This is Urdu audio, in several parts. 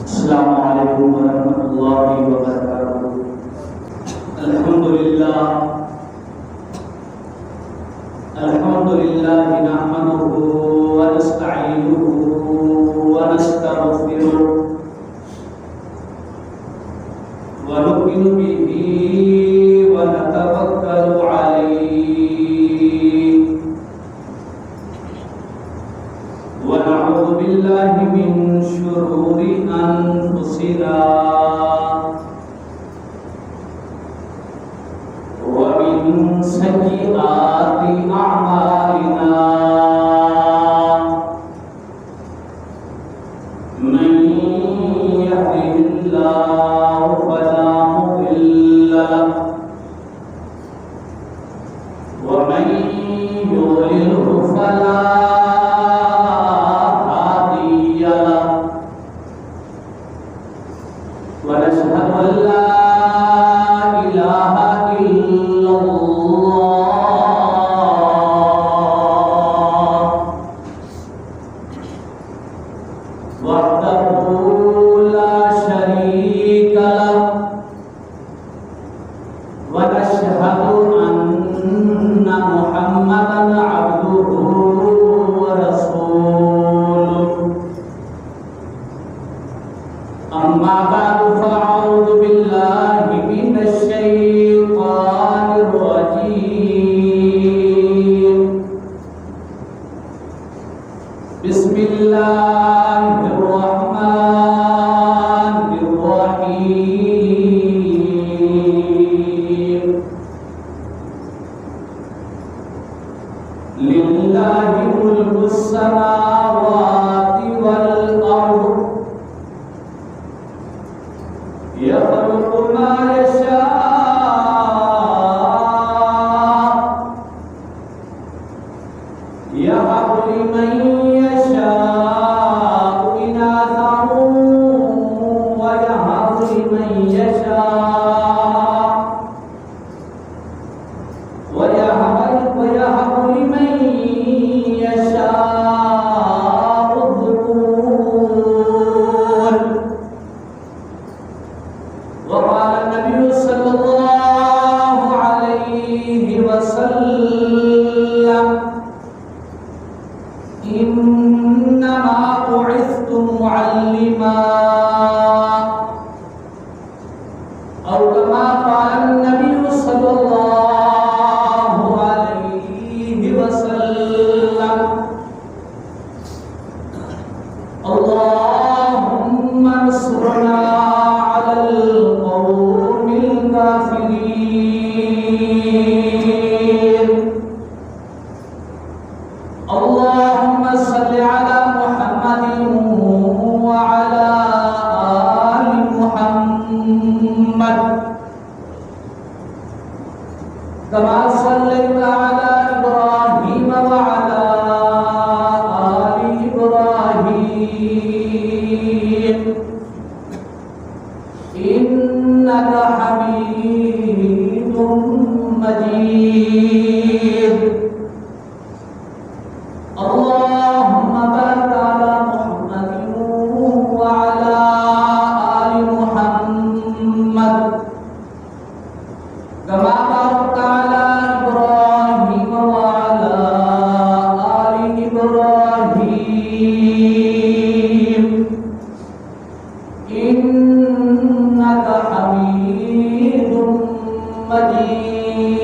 السلام علیکم ورحمۃ اللہ وبرکاتہ۔ الحمدللہ نحمدہ ونستعینہ ونستغفرہ ونؤمن بہ ونتوکل علیہ ونعوذ باللہ من شرور انفسنا ومن سیئات اعمالنا من يهده الله فلا مضل له ومن يضلله فلا ونشهد أن لا إله إلا الله وحده لا شريك له ونشهد أن محمدا عبده ورسوله أما بعد فأعوذ بالله من الشيطان الرجيم بسم الله الرحمن الرحيم لله ملك السماوات والأرض يخلق ما يشاء يهب لمن يشاء إناثا ويهب لمن يشاء ويهب لمن يشاء الذكور وقال النبي صلى الله عليه وسلم إنما بعثت معلما أو كما قال النبي صلى الله عليه وسلم اللهم انصرنا على القوم الكافرين اللهم صل على محمد وعلى آل محمد كما صليت على إبراهيم وعلى آل إبراهيم إنك حميد مجيد اللهم بارك على محمد وعلى آل محمد كما باركت على إبراهيم وعلى آل إبراهيم إنك حميد مجيد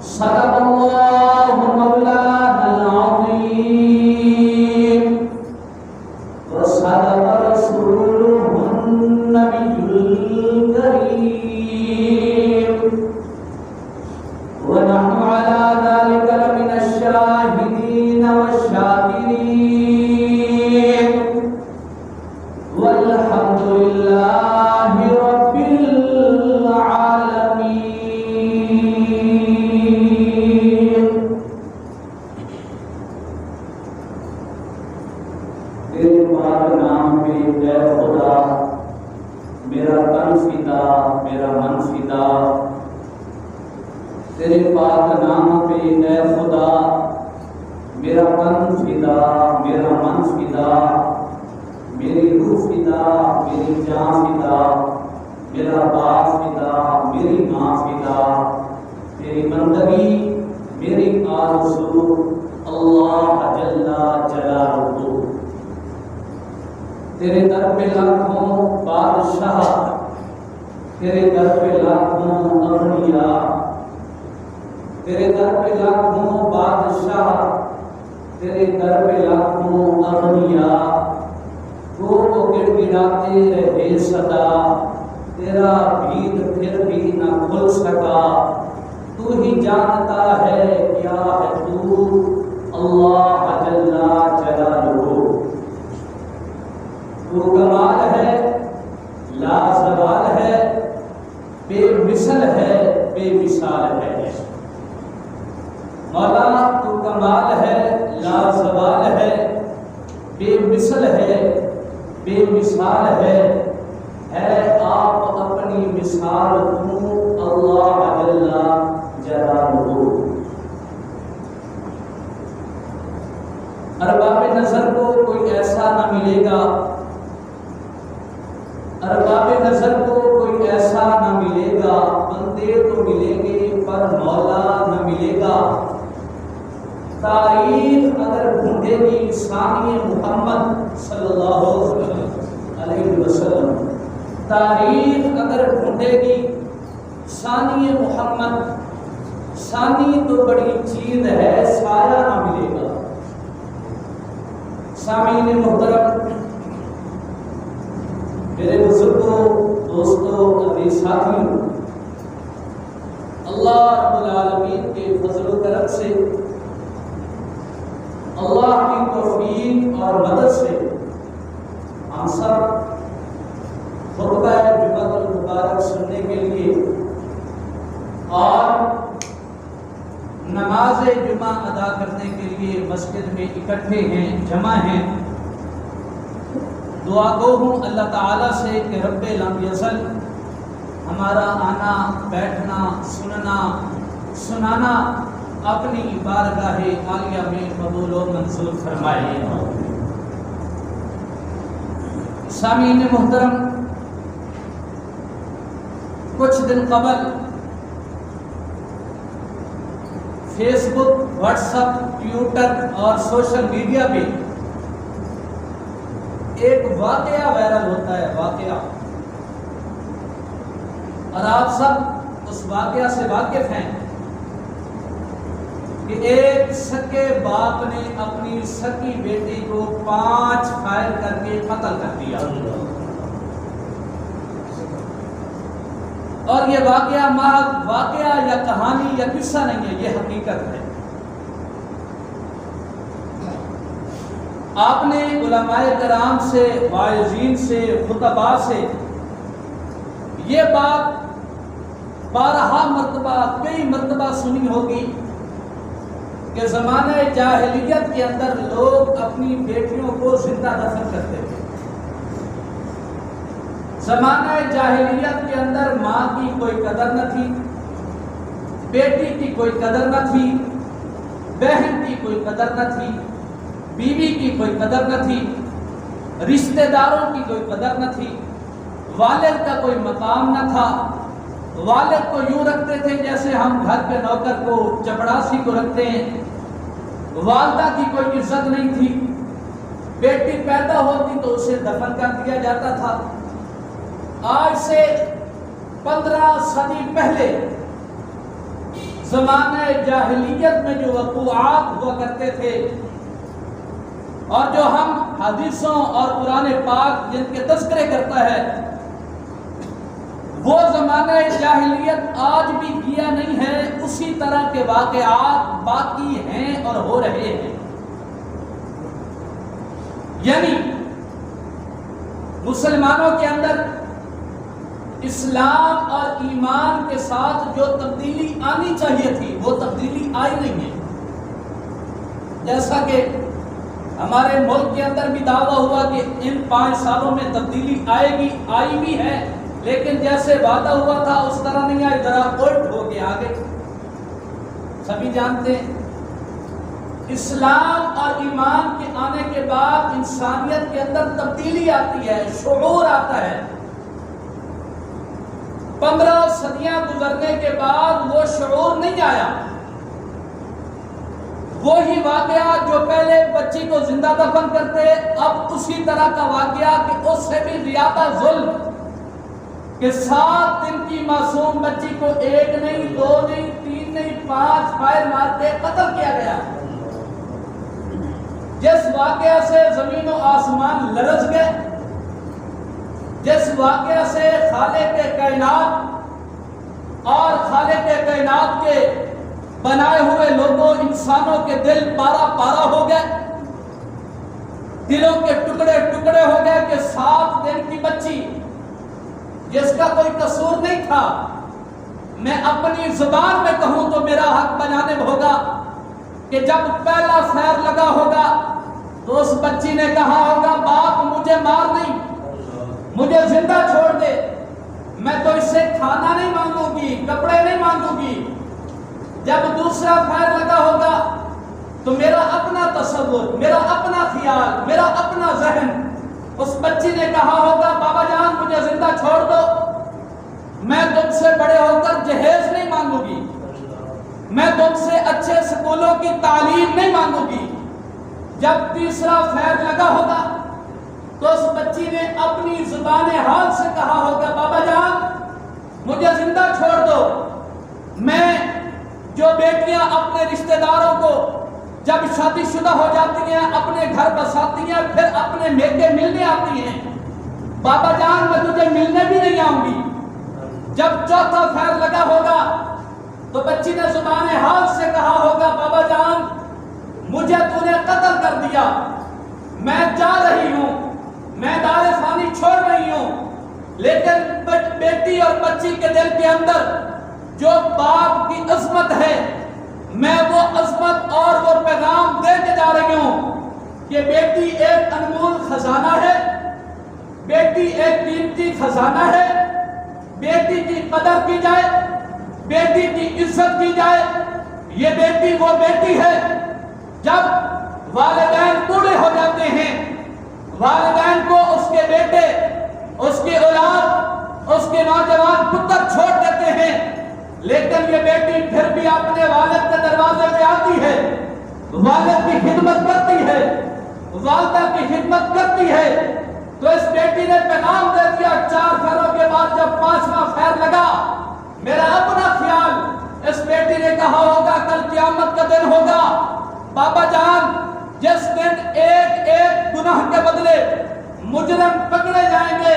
صدق الله مولانا العظيم وصدق رسوله النبي الكريم ونحن على ذلك لمن الشاهدين والشاكرين والحمد لله رب العالمين۔ تیرے پاک نام پہ اے خدا میرا تن فدا میرا من فدا، تیرے پاک نام پہ اے خدا میرا تن فدا میرا من من فدا، میری روح فدا، میری جان فدا، میرا باپ فدا، میری ماں فدا، میری بندگی، میری آرزو اللہ جل جلالہ۔ تیرے در پہ لاکھوں بادشاہ، تیرے در پہ لاکھوں اولیاء، تیرے در پہ لاکھوں بادشاہ، تیرے در پہ لاکھوں اولیاء، وہ گڑ گڑاتے رہے صدا، تیرا بھید پھر بھی نہ کھل سکا، تو ہی جانتا ہے کیا ہے تو اللہ جل جلالہ۔ تو کمال ہے، لا زوال ہے، بے مثل ہے، بے مثال ہے۔ مولا تو کمال ہے، لا زوال ہے، بے مثل ہے، بے مثال ہے آپ اپنی مثال تم اللہ جل جلالہ۔ ارباب نظر کو کوئی ایسا نہ ملے گا، ارباب نظر کو کوئی ایسا نہ ملے گا، بندے تو ملیں گے پر مولا نہ ملے گا۔ تاریخ اگر ڈھونڈے گی ثانی محمد صلی اللہ علیہ وسلم، تاریخ اگر ڈھونڈے گی ثانی محمد، ثانی تو بڑی چیز ہے، سایہ نہ ملے گا۔ سامعین محترم، میرے بزرگوں، دوستوں، عزیز ساتھیوں، اللہ رب العالمین کے فضل و کرم سے، اللہ کی توفیق اور مدد سے ہم سب خطبہ جمعہ المبارک سننے کے لیے اور نماز جمعہ ادا کرنے کے لیے مسجد میں اکٹھے ہیں، جمع ہیں۔ دعا گو ہوں اللہ تعالیٰ سے کہ رب لم یزل ہمارا آنا، بیٹھنا، سننا، سنانا اپنی بارگاہ عالیہ میں قبول و منظور فرمائے۔ سامعین محترم، کچھ دن قبل فیس بک، واٹس ایپ، ٹویٹر اور سوشل میڈیا پہ ایک واقعہ وائرل ہوتا ہے، واقعہ، اور آپ سب اس واقعہ سے واقف ہیں کہ ایک سکے باپ نے اپنی سکی بیٹی کو 5 فائر کر کے قتل کر دیا۔ اور یہ واقعہ محض واقعہ یا کہانی یا قصہ نہیں ہے، یہ حقیقت ہے۔ آپ نے علماء کرام سے، واعظین سے، خطباء سے یہ بات بارہا مرتبہ، کئی مرتبہ سنی ہوگی کہ زمانہ جاہلیت کے اندر لوگ اپنی بیٹیوں کو زندہ دفن کرتے تھے۔ زمانہ جاہلیت کے اندر ماں کی کوئی قدر نہ تھی، بیٹی کی کوئی قدر نہ تھی، بہن کی کوئی قدر نہ تھی، بیوی کی کوئی قدر نہ تھی، رشتہ داروں کی کوئی قدر نہ تھی، والد کا کوئی مقام نہ تھا۔ والد کو یوں رکھتے تھے جیسے ہم گھر کے نوکر کو، چپڑاسی کو رکھتے ہیں۔ والدہ کی کوئی عزت نہیں تھی، بیٹی پیدا ہوتی تو اسے دفن کر دیا جاتا تھا۔ آج سے 15 صدی پہلے زمانہ جاہلیت میں جو وقوعات ہوا کرتے تھے اور جو ہم حدیثوں اور قرآن پاک جن کے تذکرے کرتا ہے، وہ زمانہ جاہلیت آج بھی کیا نہیں ہے، اسی طرح کے واقعات باقی ہیں اور ہو رہے ہیں۔ یعنی مسلمانوں کے اندر اسلام اور ایمان کے ساتھ جو تبدیلی آنی چاہیے تھی وہ تبدیلی آئی نہیں ہے۔ جیسا کہ ہمارے ملک کے اندر بھی دعویٰ ہوا کہ ان 5 سالوں میں تبدیلی آئے گی، آئی بھی ہے، لیکن جیسے وعدہ ہوا تھا اس طرح نہیں آئی، ذرا الٹ ہو کے آگے۔ سبھی جانتے ہیں اسلام اور ایمان کے آنے کے بعد انسانیت کے اندر تبدیلی آتی ہے، شعور آتا ہے۔ 15 صدیاں گزرنے کے بعد وہ شعور نہیں آیا۔ وہی واقعہ جو پہلے بچی کو زندہ دفن کرتے، اب اسی طرح کا واقعہ کہ اس سے بھی زیادہ ظلم، کہ 7 دن کی معصوم بچی کو 1 نہیں 2 نہیں 3 نہیں 5 فائر مار کے قتل کیا گیا۔ جس واقعہ سے زمین و آسمان لرز گئے، جس واقعہ سے خالق کائنات اور خالق کائنات کے بنائے ہوئے لوگوں انسانوں کے دل پارا پارا ہو گئے، دلوں کے ٹکڑے ٹکڑے ہو گئے کہ 7 دن کی بچی جس کا کوئی قصور نہیں تھا، میں اپنی زبان میں کہوں تو میرا حق بجانب ہوگا کہ جب پہلا فیر لگا ہوگا تو اس بچی نے کہا ہوگا باپ مجھے مار نہیں، مجھے زندہ چھوڑ دے، میں تو اس سے کھانا نہیں مانگوں گی، کپڑے نہیں مانگوں گی۔ جب دوسرا فائر لگا ہوگا تو میرا اپنا تصور، میرا اپنا خیال، میرا اپنا ذہن، اس بچی نے کہا ہوگا بابا جان مجھے زندہ چھوڑ دو، میں تم سے بڑے ہو کر جہیز نہیں مانگوں گی، میں تم سے اچھے سکولوں کی تعلیم نہیں مانگوں گی۔ جب تیسرا فائر لگا ہوگا تو اس بچی نے اپنی زبان حال سے کہا ہوگا بابا جان مجھے زندہ چھوڑ دو، میں جو بیٹیاں اپنے رشتہ داروں کو جب شادی شدہ ہو جاتی ہیں اپنے گھر بساتی ہیں پھر اپنے میکے ملنے آتی ہیں، بابا جان میں تجھے ملنے بھی نہیں آؤں گی۔ جب چوتھا فائر لگا ہوگا تو بچی نے زبان حال سے کہا ہوگا بابا جان مجھے تو نے قتل کر دیا، میں جا رہی ہوں، میں دار فانی چھوڑ رہی ہوں، لیکن بیٹی اور بچی کے دل کے اندر جو باپ کی عظمت ہے میں وہ عظمت اور وہ پیغام دے کے جا رہی ہوں کہ بیٹی ایک انمول خزانہ ہے، بیٹی ایک قیمتی خزانہ ہے، بیٹی کی قدر کی جائے، بیٹی کی عزت کی جائے۔ یہ بیٹی وہ بیٹی ہے جب والدین بوڑھے ہو جاتے ہیں، والدین کو اس کے بیٹے، اس کی اولاد، اس کے نوجوان پتر چھوڑ دیتے ہیں، لیکن یہ بیٹی پھر بھی اپنے والد کے دروازے پہ آتی ہے، والد کی خدمت کرتی ہے، والدہ کی خدمت کرتی ہے۔ تو اس بیٹی نے پیغام دے دیا 4 فیروں کے بعد جب 5واں فیر لگا، میرا اپنا خیال، اس بیٹی نے کہا ہوگا کل قیامت کا دن ہوگا، بابا جان جس دن ایک ایک گناہ کے بدلے مجرم پکڑے جائیں گے،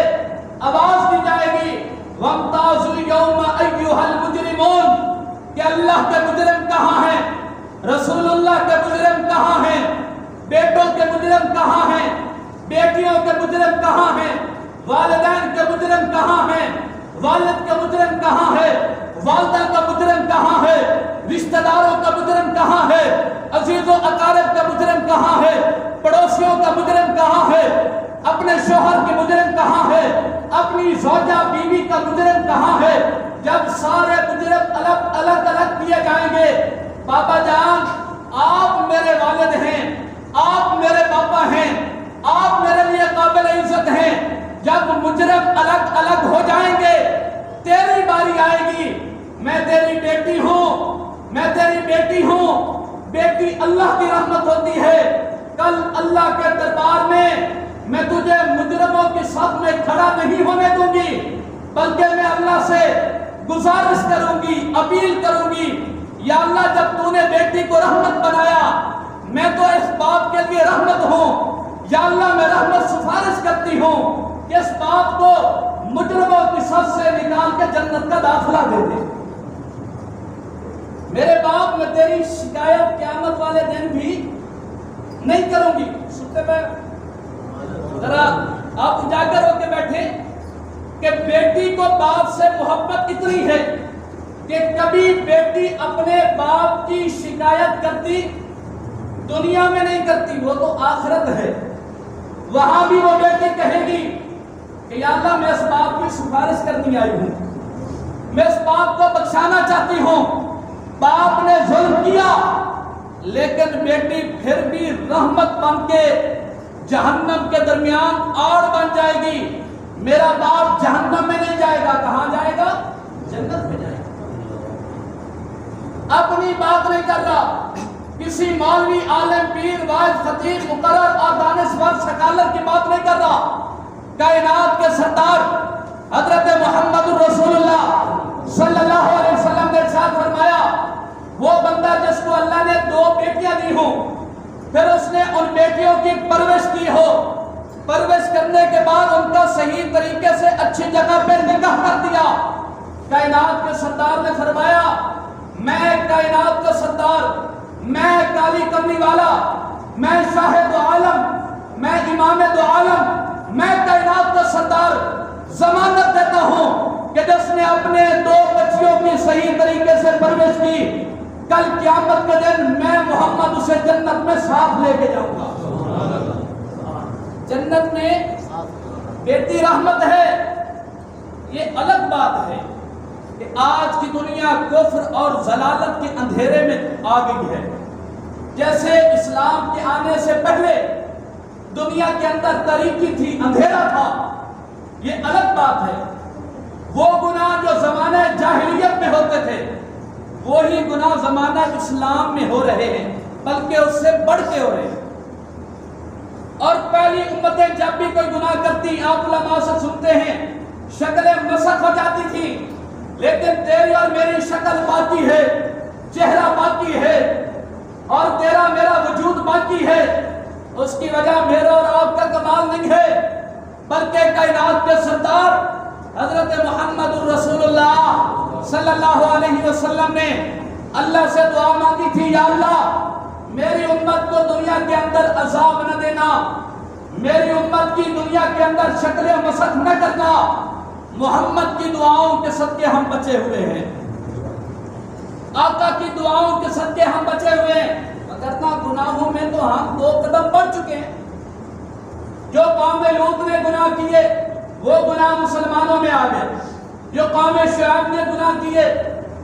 آواز دی جائے گی وَامْتَازُوا الْيَوْمَ أَيُّهَا الْمُجْرِمُونَ کہ اللہ کے مجرم کہاں ہیں، رسول اللہ کے مجرم کہاں ہیں، بیٹوں کے مجرم کہاں ہیں، بیٹیوں کے مجرم کہاں ہیں، والدین کے مجرم کہاں ہیں، والد کا مجرم کہاں ہے، والدہ کا مجرم کہاں ہے، رشتہ داروں کا مجرم کہاں ہے، عزیز و اقارب کا مجرم کہاں ہے، پڑوسیوں کا مجرم کہاں ہے، اپنے شوہر کے مجرم کہاں ہے، اپنی زوجہ بیوی کا مجرم کہاں ہے۔ جب سارے مجرم الگ الگ کیے جائیں گے، بابا جان آپ میرے والد ہیں، آپ میرے پاپا ہیں، آپ میرے لیے قابل عزت ہیں، جب مجرم الگ الگ ہو جائیں گے تیری باری آئے گی، میں تیری بیٹی ہوں، میں تیری بیٹی ہوں، بیٹی اللہ کی رحمت ہوتی ہے، کل اللہ کے دربار میں تجھے مجرموں کی صف میں کھڑا نہیں ہونے دوں گی، بلکہ میں اللہ سے گزارش کروں گی، اپیل کروں گی، یا اللہ جب تو نے بیٹی کو رحمت بنایا میں تو اس باپ کے لیے رحمت ہوں، یا اللہ میں رحمت سفارش کرتی ہوں کہ اس باپ کو مجرموں کی صف سے نکال کے جنت کا داخلہ دے دے۔ میرے باپ میں تیری شکایت قیامت والے دن بھی نہیں کروں گی۔ سنتے پہ ذرا آپ اجاگر ہو کے بیٹھے کہ بیٹی کو باپ سے محبت اتنی ہے کہ کبھی بیٹی اپنے باپ کی شکایت کرتی دنیا میں نہیں کرتی، وہ تو آخرت ہے، وہاں بھی وہ بیٹی کہے گی کہ یا اللہ میں اس باپ کی سفارش کرنی آئی ہوں، میں اس باپ کو بخشانا چاہتی ہوں، باپ نے ظلم کیا لیکن بیٹی پھر بھی رحمت بن کے جہنم کے درمیان آڑ بن جائے گی. میرا باپ جہنم میں نہیں جائے گا، کہاں جائے گا؟ جنت میں جائے گا. اپنی بات نہیں کر رہا، کسی مولوی، عالم، پیر، واعظ، خطیب، مقرر اور دانشور سکالر کی بات نہیں کر رہا. کائنات کے سردار حضرت محمد رسول اللہ صلی اللہ علیہ وسلم نے ارشاد فرمایا، وہ بندہ جس کو اللہ نے 2 بیٹیاں دی ہوں، پھر اس نے ان بیٹیوں کی پرورش کی ہو، پرورش کرنے کے بعد ان کا صحیح طریقے سے اچھی جگہ پہ نکاح کر دیا. کائنات کے سردار نے فرمایا، میں کائنات کا سردار، میں کالی کملی والا، میں شاہد عالم، میں امام دو عالم، میں کائنات کا سردار ضمانت دیتا ہوں کہ جس نے اپنے 2 بچیوں کی صحیح طریقے سے پرورش کی، کل قیامت کے دن میں محمد اسے جنت میں ساتھ لے کے جاؤں گا. جنت میں بیٹی رحمت ہے. یہ الگ بات ہے کہ آج کی دنیا کفر اور ضلالت کے اندھیرے میں آ گئی ہے. جیسے اسلام کے آنے سے پہلے دنیا کے اندر تاریکی تھی، اندھیرا تھا، یہ الگ بات ہے. وہ گناہ جو زمانہ جاہلیت میں ہوتے تھے وہی گناہ زمانہ اسلام میں ہو رہے ہیں، بلکہ اس سے بڑھ کے ہو رہے ہیں. اور پہلی امتیں جب بھی کوئی گناہ کرتی، آپ علماء سے سنتے ہیں، شکلیں مسخ ہو جاتی تھی. لیکن تیری اور میری شکل باقی ہے، چہرہ باقی ہے، اور تیرا میرا وجود باقی ہے. اس کی وجہ میرا اور آپ کا کمال نہیں ہے، بلکہ کائنات کے سردار حضرت محمد رسول اللہ صلی اللہ علیہ وسلم نے اللہ سے دعا مانگی تھی، یا اللہ میری امت کو دنیا کے اندر عذاب نہ دینا، میری امت کی دنیا کے اندر شکلیں مسخ نہ کرنا. محمد کی دعاؤں کے صدقے ہم بچے ہوئے ہیں، آقا کی دعاؤں کے صدقے ہم بچے ہوئے ہیں. وگرنہ گناہوں میں تو ہم 2 قدم بڑھ چکے ہیں. جو قوم لوط نے گناہ کیے وہ گناہ مسلمانوں میں آ گئے، جو قوم شعیب نے گناہ کیے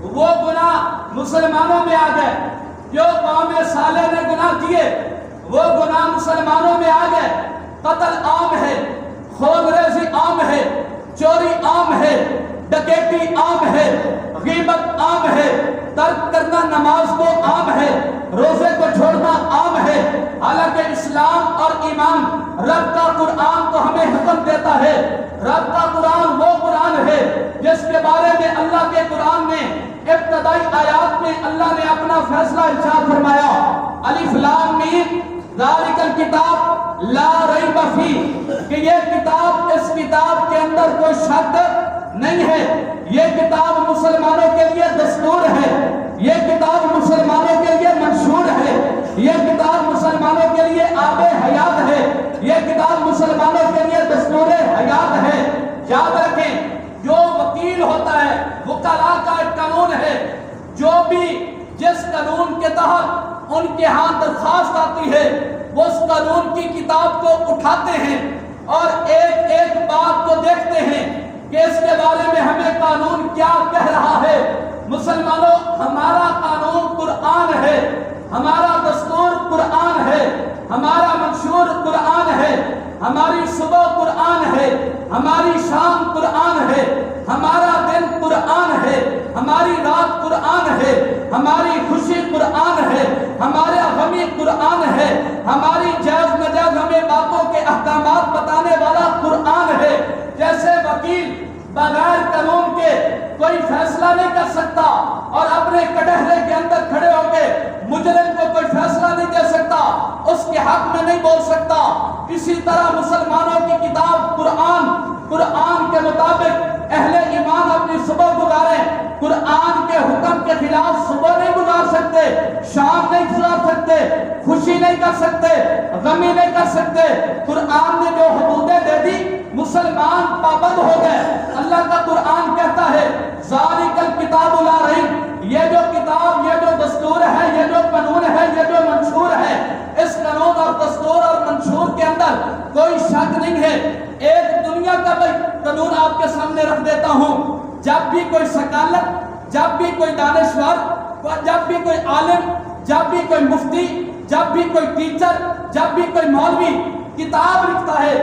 وہ گناہ مسلمانوں میں آ گئے، جو قوم صالح نے گناہ کیے وہ گناہ مسلمانوں میں آ گئے. قتل عام ہے، خون ریزی عام ہے، چوری عام ہے، ڈکیتی عام ہے، غیبت عام ہے، ترک کرنا نماز کو عام ہے، روزے کو چھوڑنا عام ہے. حالانکہ اسلام اور ایمان، رب کا قرآن تو ہمیں حکم دیتا ہے. رب کا قرآن وہ قرآن ہے جس کے بارے میں اللہ کے قرآن میں ابتدائی آیات میں اللہ نے اپنا فیصلہ ارشاد فرمایا، الف لام میم ذالک الکتاب لا ریب فیہ، کہ یہ کتاب، اس کتاب کے اندر کوئی شک نہیں ہے. یہ کتاب مسلمانوں کے لیے دستور ہے، یہ کتاب مسلمانوں کے لیے منشور ہے، یہ کتاب مسلمانوں کے لیے آب حیات ہے، یہ کتاب مسلمانوں کے لیے دستور حیات ہے. یاد رکھیں، جو وکیل ہوتا ہے، وکلاء کا ایک قانون ہے، جو بھی جس قانون کے تحت ان کے ہاں درخواست آتی ہے وہ اس قانون کی کتاب کو اٹھاتے ہیں اور ایک ایک بات کو دیکھتے ہیں کہ اس کے بارے میں ہمیں قانون کیا کہہ رہا ہے. مسلمانوں، ہمارا قانون قرآن ہے، ہمارا دستور قرآن ہے، ہمارا منشور قرآن ہے، ہماری صبح قرآن ہے، ہماری شام قرآن ہے، ہمارا دن قرآن ہے، ہماری رات قرآن ہے، ہماری خوشی قرآن ہے، ہمارا غمی قرآن ہے، ہماری جائز ناجائز ہمیں باتوں کے احکامات بتانے والا قرآن ہے. جیسے وکیل بغیر قانون کے کوئی فیصلہ نہیں کر سکتا اور اپنے کٹہرے کے اندر کھڑے ہو کے مجرم کو کوئی فیصلہ نہیں دے سکتا، اس کے حق میں نہیں بول سکتا، اسی طرح مسلمانوں کی کتاب قرآن کے مطابق اہل ایمان اپنی صبح گزاریں. قرآن کے حکم کے خلاف صبح نہیں گزار سکتے، شام نہیں گزار سکتے، خوشی نہیں کر سکتے، غمی نہیں کر سکتے. قرآن نے جو حدودیں دے دی مسلمان پابند ہو گئے. اللہ کا قرآن کہتا ہے ذالک الکتاب لا ریب، یہ جو کتاب، یہ جو دستور ہے، یہ جو قانون ہے، یہ جو منشور ہے، اس قانون اور دستور اور منشور کے اندر کوئی شک نہیں ہے. ایک دنیا کا قانون آپ کے سامنے رکھ دیتا ہوں. جب بھی کوئی سکالت، جب بھی کوئی دانشور، جب بھی کوئی عالم جب بھی کوئی مفتی، جب بھی کوئی ٹیچر، جب بھی کوئی مولوی کتاب لکھتا ہے،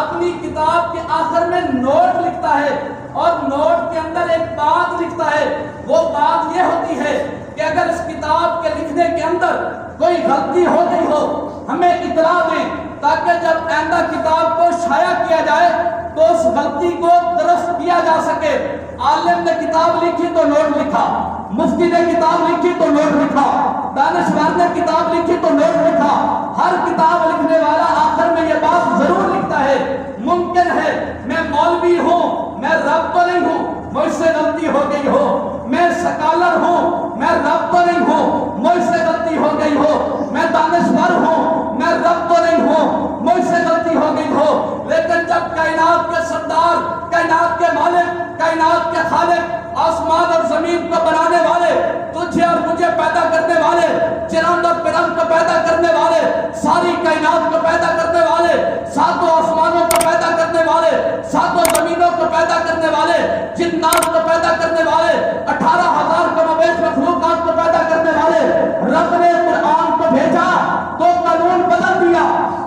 اپنی کتاب کے آخر میں نوٹ لکھتا ہے، اور نوٹ کے اندر ایک بات لکھتا ہے۔ وہ بات یہ ہوتی ہے کہ اگر اس کتاب کے لکھنے کے اندر کوئی غلطی ہو گئی ہو ہمیں اطلاع دیں، تاکہ جب آئندہ کتاب کو شائع کیا جائے تو اس غلطی کو درست کیا جا سکے۔ عالم نے کتاب لکھی تو نوٹ لکھا، مفتی نے کتاب لکھی تو نوٹ لکھا، دانشور نے کتاب لکھی تو نوٹ لکھا۔ ہر کتاب لکھنے والا آخر میں یہ بات ضرور لکھتا ہے، ممکن ہے میں مولوی ہوں، میں رب تو نہیں ہوں، مجھ سے غلطی ہو گئی ہو، میں سکالر ہوں، میں رب تو نہیں ہوں، مجھ سے غلطی ہو گئی ہو، میں دانشور ہوں، میں رب تو نہیں ہوں، مجھ سے غلطی ہو گئی ہو۔ لیکن جب کائنات کے سردار، کائنات کے مالک، کائنات کے خالق، آسمان اور زمین کو بنانے والے، تجھے اور مجھے پیدا کرنے والے، چرند اور پرند کو پیدا کرنے والے، ساری کائنات کو پیدا کرنے والے، ساتوں آسمانوں کو پیدا کرنے والے، ساتوں زمینوں کو پیدا کرنے والے، جنات کو پیدا کرنے والے، 18,000 کمویش مخلوقات کو پیدا کرنے والے رب نے قرآن کو بھیجا تو قانون بدل دیا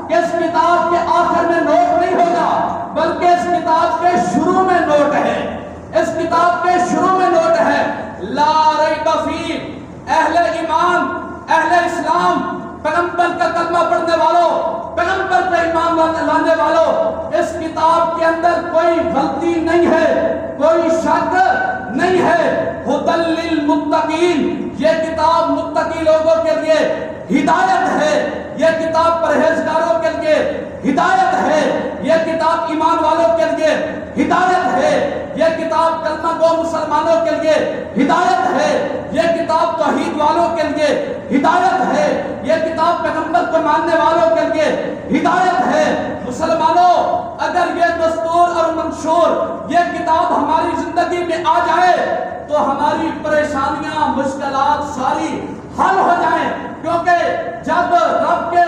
کہ اس کتاب کے آخر میں نوٹ نہیں ہوگا، بلکہ اس کتاب کے شروع میں نوٹ ہے، اس کتاب کے شروع میں نوٹ ہے۔ لا ریب فیہ، اہل ایمان، اہل اسلام، پیغمبر کا کلمہ پڑھنے والوں، پیغمبر پر ایمان لانے والوں، اس کتاب کے اندر کوئی غلطی نہیں ہے، کوئی شک نہیں ہے۔ ھدی للمتقین، یہ کتاب متقی لوگوں کے لیے ہدایت ہے، یہ کتاب پرہیزگاروں کے لیے ہدایت ہے، یہ کتاب ایمان والوں کے لیے ہدایت ہے، یہ کتاب کلمہ گو مسلمانوں کے لیے ہدایت ہے، یہ کتاب توحید والوں کے لیے ہدایت ہے، یہ کتاب پیغمبر کو ماننے والوں کے لیے ہدایت ہے۔ مسلمانوں، اگر یہ دستور اور منشور، یہ کتاب ہماری زندگی میں آ جائے تو ہماری پریشانیاں، مشکلات ساری حل ہو جائیں، کیونکہ جب رب کے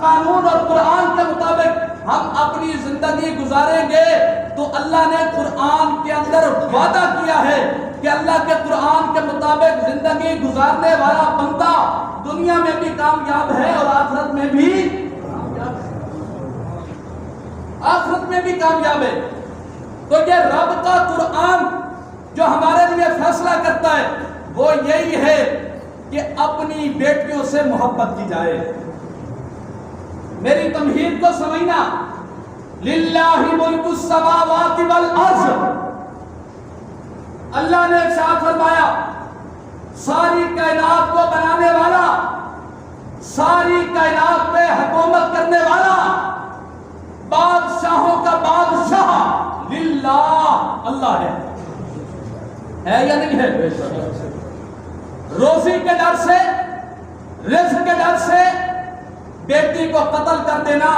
قانون اور قرآن کے مطابق ہم اپنی زندگی گزاریں گے تو اللہ نے قرآن کے اندر وعدہ کیا ہے کہ اللہ کے قرآن کے مطابق زندگی گزارنے والا بندہ دنیا میں بھی کامیاب ہے اور آخرت میں بھی کامیاب ہے۔ تو یہ رب کا قرآن جو ہمارے لیے فیصلہ کرتا ہے وہ یہی ہے کہ اپنی بیٹیوں سے محبت کی جائے۔ میری تمہید کو سمجھنا، للہ ملک السماوات والارض، اللہ نے ارشاد فرمایا ساری کائنات کو بنانے والا، ساری کائنات پہ حکومت کرنے والا، بادشاہوں کا بادشاہ للہ اللہ ہے یا نہیں ہے؟ روزی کے ڈر سے، رزق کے ڈر سے بیٹی کو قتل کر دینا،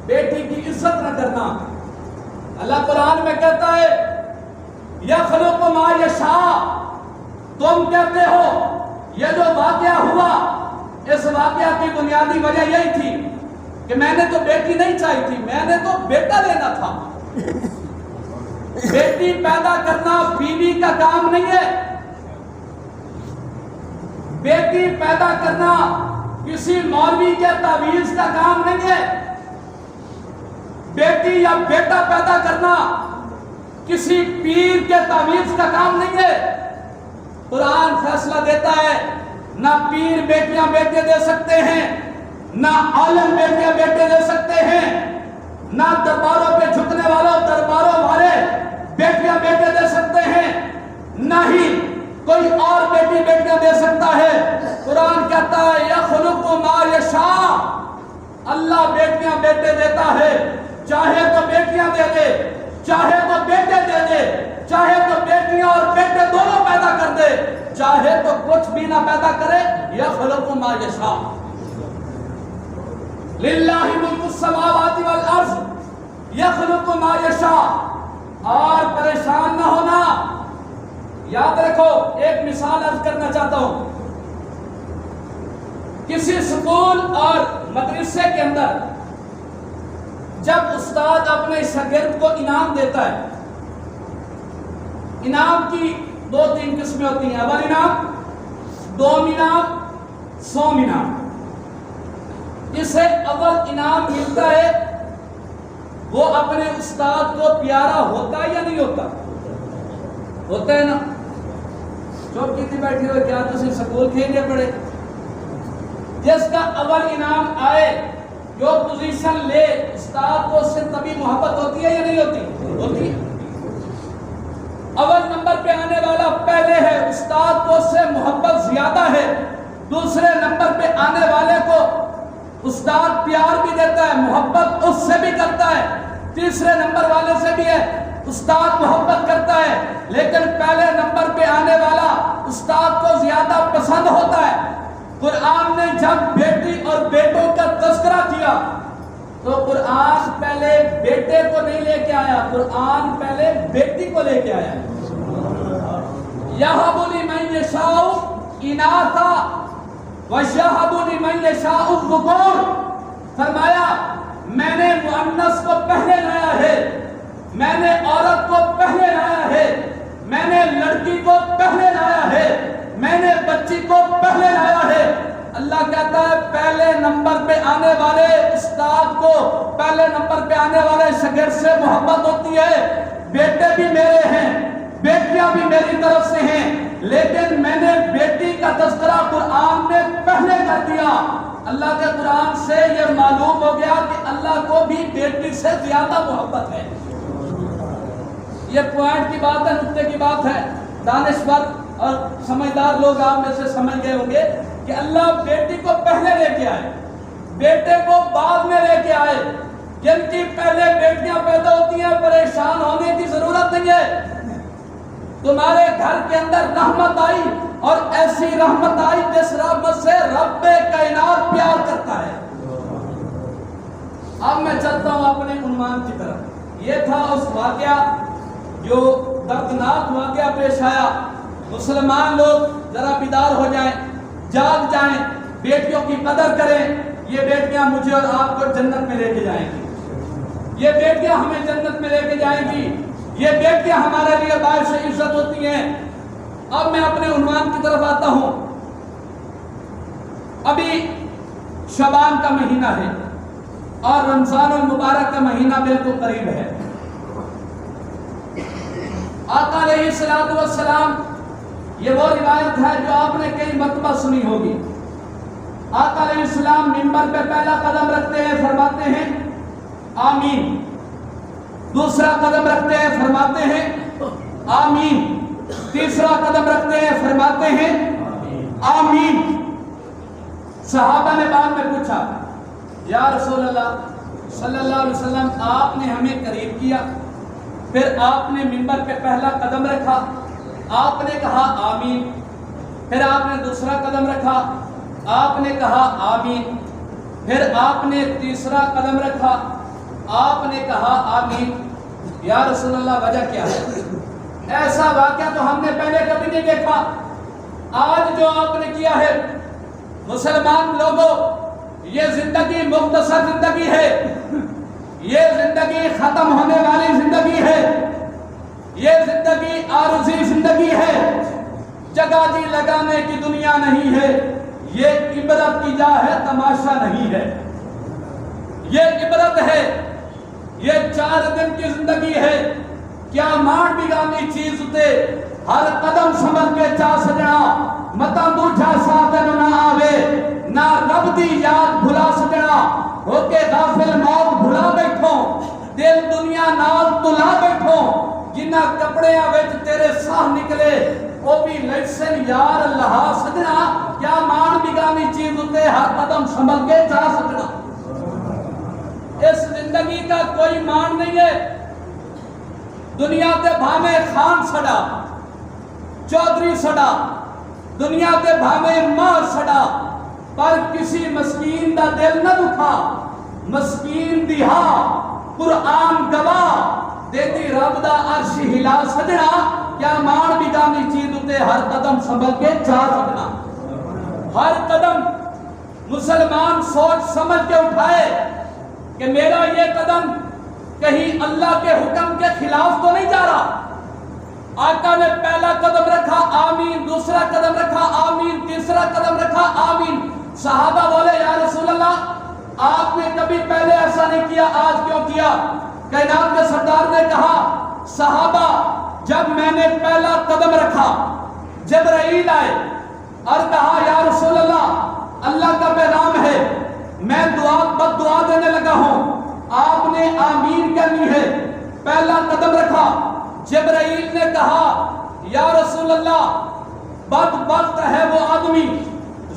بیٹی کی عزت نہ کرنا۔ اللہ قرآن میں کہتا ہے یخلق ما یشاء، تم کہتے ہو یہ جو واقعہ ہوا، اس واقعہ کی بنیادی وجہ یہی تھی کہ میں نے تو بیٹی نہیں چاہی تھی، میں نے تو بیٹا لینا تھا۔ بیٹی پیدا کرنا بیوی کا کام نہیں ہے، بیٹی پیدا کرنا کسی مولوی کے تعویذ کا کام نہیں ہے، بیٹی یا بیٹا پیدا کرنا کسی پیر کے تعویذ کا کام نہیں ہے۔ قرآن فیصلہ دیتا ہے نہ پیر بیٹیاں بیٹے دے سکتے ہیں، نہ عالم بیٹیاں بیٹے دے سکتے ہیں، نہ درباروں پہ جھکنے والوں درباروں والے بیٹیاں بیٹے دے سکتے ہیں، نہ ہی کوئی اور بیٹی بیٹیاں دے سکتا ہے۔ قرآن کہتا ہے یخلق ما یشاء، اللہ بیٹیاں بیٹے دیتا ہے، چاہے تو بیٹیاں دے دے، چاہے تو بیٹے دے دے، چاہے تو بیٹیاں اور بیٹے دونوں پیدا کر دے، چاہے تو کچھ بھی نہ پیدا کرے۔ یخلق ما یشاء، للہ ملک السماوات والارض، یخلق ما یشاء۔ اور پریشان نہ ہونا، یاد رکھو، ایک مثال عرض کرنا چاہتا ہوں۔ کسی اسکول اور مدرسے کے اندر جب استاد اپنے شاگرد کو انعام دیتا ہے، انعام کی 2-3 قسمیں ہوتی ہیں، اول انعام، دوم انعام 100 انعام. اسے اول انعام ملتا ہے وہ اپنے استاد کو پیارا ہوتا ہے یا نہیں ہوتا؟ ہوتا ہے نا. چوپ کتنی بیٹھی ہوئے کیا تسی سکول کھیلنے پڑے؟ جس کا اول انعام آئے جو پوزیشن لے استاد کو اس سے تبھی محبت ہوتی ہے یا نہیں ہوتی؟ ہوتی ہے. اول نمبر پہ آنے والا پہلے ہے، استاد کو اس سے محبت زیادہ ہے. دوسرے نمبر پہ آنے والے کو استاد پیار بھی دیتا ہے، محبت اس سے بھی کرتا ہے. تیسرے نمبر والے سے بھی ہے، استاد محبت کرتا ہے، لیکن پہلے نمبر پہ آنے والا استاد کو زیادہ پسند ہوتا ہے. قرآن نے جب بیٹی اور بیٹوں کا تذکرہ کیا تو قرآن پہلے بیٹے کو نہیں لے کے آیا، قرآن پہلے بیٹی کو لے کے آیا. یَهَبُ لِمَن یَشَاءُ اِنَاثًا وَیَهَبُ لِمَن یَشَاءُ الذُّکُورَ. فرمایا میں نے مؤنث کو پہلے لایا ہے، میں نے عورت کو پہلے لایا ہے، میں نے لڑکی کو پہلے لایا ہے، میں نے بچی کو پہلے لایا ہے. اللہ کہتا ہے پہلے نمبر پہ آنے والے استاد کو، پہلے نمبر پہ آنے والے شاگرد سے محبت ہوتی ہے. بیٹے بھی میرے ہیں، بیٹیاں بھی میری طرف سے ہیں، لیکن میں نے بیٹی کا تذکرہ قرآن نے پہلے کر دیا. اللہ کے قرآن سے یہ معلوم ہو گیا کہ اللہ کو بھی بیٹی سے زیادہ محبت ہے. یہ پوائنٹ کی بات ہے، نقطے کی بات ہے. دانشور اور سمجھدار لوگ آپ میں سے سمجھ گئے ہوں گے کہ اللہ بیٹی کو پہلے لے کے آئے، بیٹے کو بعد میں لے کے آئے. جن کی پہلے بیٹیاں پیدا ہوتی ہیں پریشان ہونے کی ضرورت نہیں ہے. تمہارے گھر کے اندر رحمت آئی، اور ایسی رحمت آئی جس رحمت سے رب کائنات پیار کرتا ہے. اب میں چلتا ہوں اپنے عنوان کی طرف. یہ تھا اس واقعہ جو دردناک واقعہ پیش آیا. مسلمان لوگ ذرا بیدار ہو جائیں، جاگ جائیں، بیٹیوں کی قدر کریں. یہ بیٹیاں مجھے اور آپ کو جنت میں لے کے جائیں گی، یہ بیٹیاں ہمیں جنت میں لے کے جائیں گی، یہ بیٹیاں ہمارے لیے باعث عزت ہوتی ہیں. اب میں اپنے عنوان کی طرف آتا ہوں. ابھی شعبان کا مہینہ ہے اور رمضان المبارک کا مہینہ بالکل قریب ہے. آقا علیہ الصلوۃ والسلام، یہ وہ روایت ہے جو آپ نے کئی مرتبہ سنی ہوگی. آقا علیہ السلام منبر پہ پہلا قدم رکھتے ہیں، فرماتے ہیں آمین. دوسرا قدم رکھتے ہیں، فرماتے ہیں آمین. تیسرا قدم رکھتے ہیں، فرماتے ہیں آمین. صحابہ نے بعد میں پوچھا یا رسول اللہ صلی اللہ علیہ وسلم، آپ نے ہمیں قریب کیا، پھر آپ نے منبر پہ پہلا قدم رکھا، آپ نے کہا آمین، پھر آپ نے دوسرا قدم رکھا، آپ نے کہا آمین، پھر آپ نے تیسرا قدم رکھا، آپ نے کہا آمین. یا رسول اللہ وجہ کیا ہے؟ ایسا واقعہ تو ہم نے پہلے کبھی نہیں دیکھا. آج جو آپ نے کیا ہے، مسلمان لوگوں، یہ زندگی مختصر زندگی ہے، یہ زندگی ختم ہونے والی زندگی ہے، یہ زندگی عارضی زندگی ہے، جگہ جی لگانے کی دنیا نہیں ہے. یہ عبرت کی جا ہے، تماشا نہیں ہے. یہ عبرت ہے، یہ 4 دن کی زندگی ہے. کیا مان بگانی چیز تے ہر قدم سمجھ کے چا سجنا، متا دوجھا ساتھ نہ آوے، نہ رب دی یاد بھلا سجنا. ہو کے غافل موت بھلا بیٹھو، دل دنیا نال تلا بیٹھو. جنہ کپڑیاں وچ تیرے ساہ نکلے وہ بھی لیسن یار لہا سجنا. کیا مان بگانی چیز تے ہر قدم سمجھ کے چا سجنا. اس زندگی کا کوئی مان نہیں ہے. دنیا تے بھاوے خان سڑا، چودھری سڑا، دنیا تے بھاوے ماں سڑا، پر کسی مسکین دا دل نہ دکھا. مسکین دی ہاں قرآن گواہ، دیتی رب دا عرش ہلا سجنا. کیا مان بگانی چیز تے ہر قدم سنبھل کے چاہ سکنا. ہر قدم مسلمان سوچ سمجھ کے اٹھائے کہ میرا یہ قدم کہیں اللہ کے حکم کے خلاف تو نہیں جا رہا. آقا نے پہلا قدم رکھا آمین، دوسرا قدم رکھا آمین، تیسرا قدم رکھا آمین۔ صحابہ بولے یا رسول اللہ آپ نے کبھی پہلے ایسا نہیں کیا، آج کیوں کیا؟ کائنات کے سردار نے کہا صحابہ جب میں نے پہلا قدم رکھا جبرائیل آئے اور کہا یا رسول اللہ کا پیغام ہے، میں بد دعا دینے لگا ہوں، آپ نے آمین کرنی ہے۔ پہلا قدم رکھا، جبرائیل نے کہا یا رسول اللہ بدبخت ہے وہ آدمی،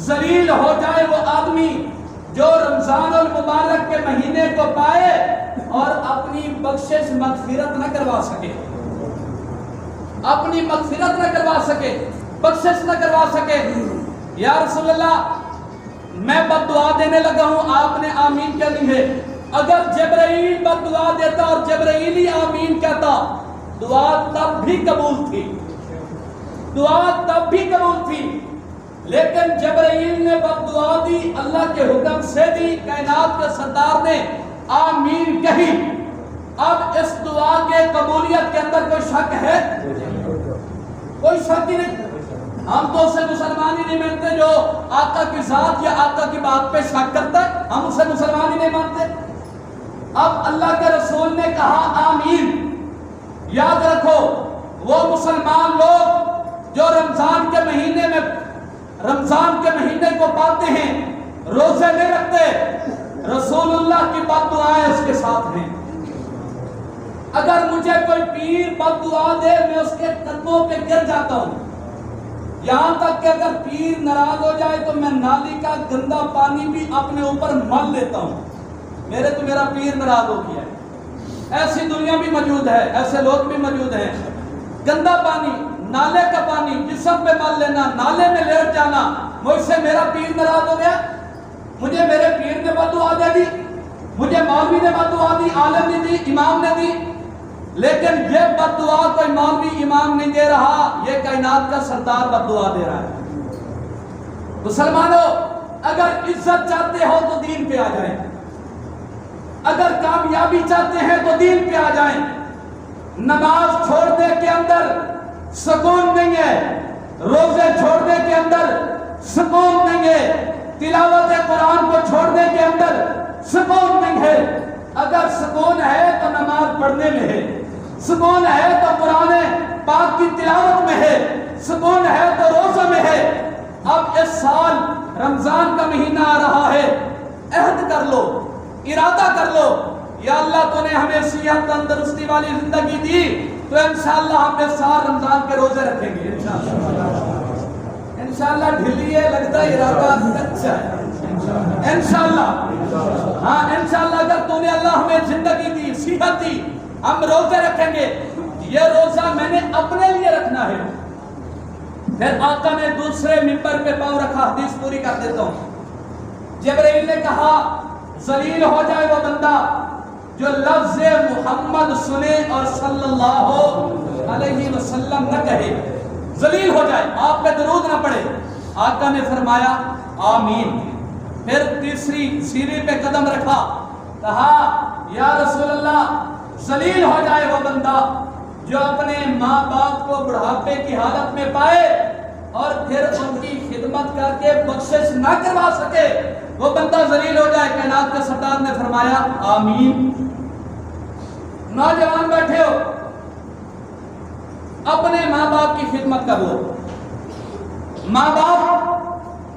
ذلیل ہو جائے وہ آدمی جو رمضان المبارک کے مہینے کو پائے اور اپنی بخشش مغفرت نہ کروا سکے، اپنی مغفرت نہ کروا سکے، بخشش نہ کروا سکے۔ یا رسول اللہ میں بد دعا دینے لگا ہوں، آپ نے آمین کرنی ہے۔ اگر جبرائیل بد دعا دیتا اور جبرائیل ہی آمین کہتا، دعا تب بھی قبول تھی، دعا تب بھی قبول تھی، لیکن جبرائیل نے بد دعا دی، اللہ کے حکم سے دی، کائنات کے سردار نے آمین کہی۔ اب اس دعا کے قبولیت کے اندر کوئی شک ہے؟ کوئی شک ہی نہیں۔ ہم تو اسے مسلمان ہی نہیں مانتے جو آقا کی ذات یا آقا کی بات پہ شک کرتا ہے، ہم اسے مسلمان ہی نہیں مانتے۔ اب اللہ کے رسول نے کہا آمین۔ یاد رکھو وہ مسلمان لوگ جو رمضان کے مہینے کو پاتے ہیں، روزے نہیں رکھتے، رسول اللہ کی بد دعائیں اس کے ساتھ ہیں۔ اگر مجھے کوئی پیر بد دعا دے میں اس کے قدموں پہ گر جاتا ہوں، یہاں تک کہ اگر پیر ناراض ہو جائے تو میں نالی کا گندا پانی بھی اپنے اوپر مل لیتا ہوں، میرا پیر ناراض ہو گیا ہے۔ ایسی دنیا بھی موجود ہے، ایسے لوگ بھی موجود ہیں۔ گندا پانی، نالے کا پانی جسم پہ مل لینا، نالے میں لیٹ جانا، مجھ سے میرا پیر ناراض ہو گیا، مجھے میرے پیر نے بد دعا دے دی، مجھے مولوی نے بد دعا دی، عالم نے دی، امام نے دی، لیکن یہ بد دعا کوئی مولوی امام نہیں دے رہا، یہ کائنات کا سردار بد دعا دے رہا ہے۔ مسلمانوں اگر عزت چاہتے ہو تو دین پہ آ جائیں، اگر کامیابی چاہتے ہیں تو دین پہ آ جائیں۔ نماز چھوڑنے کے اندر سکون نہیں ہے، روزے چھوڑنے کے اندر سکون نہیں ہے، تلاوت قرآن کو چھوڑنے کے اندر سکون نہیں ہے۔ اگر سکون ہے تو نماز پڑھنے میں ہے، سکون ہے تو قرآن پاک کی تلاوت میں ہے، سکون ہے تو روزہ میں ہے۔ اب اس سال رمضان کا مہینہ آ رہا ہے، عہد کر لو، ارادہ کر لو، یا اللہ تو نے ہمیں صحت تندرستی والی زندگی دی تو انشاءاللہ ہم اس سال رمضان کے روزے رکھیں گے انشاءاللہ۔ ڈھیلی ہے لگتا ہے، ارادہ اچھا ہے انشاءاللہ۔ ہاں انشاءاللہ اگر تو نے اللہ ہمیں زندگی دی، صحت دی، ہم روزے رکھیں گے۔ یہ روزہ میں نے اپنے لیے رکھنا ہے۔ پھر آقا نے دوسرے منبر پہ پاؤں رکھا، حدیث پوری کر دیتا ہوں۔ جبرائیل نے کہا ذلیل ہو جائے وہ بندہ جو لفظ محمد سنے اور صلی اللہ علیہ وسلم نہ کہے، ذلیل ہو جائے، آپ پہ درود نہ پڑے۔ آقا نے فرمایا آمین۔ پھر تیسری سیڑھی پہ قدم رکھا، کہا یا رسول اللہ ذلیل ہو جائے وہ بندہ جو اپنے ماں باپ کو بڑھاپے کی حالت میں پائے اور پھر ان کی خدمت کر کے بخشش نہ کروا سکے، وہ بندہ ذلیل ہو جائے۔ کائنات کے سردار نے فرمایا آمین۔ نوجوان بیٹھے ہو، اپنے ماں باپ کی خدمت کرو۔ ماں باپ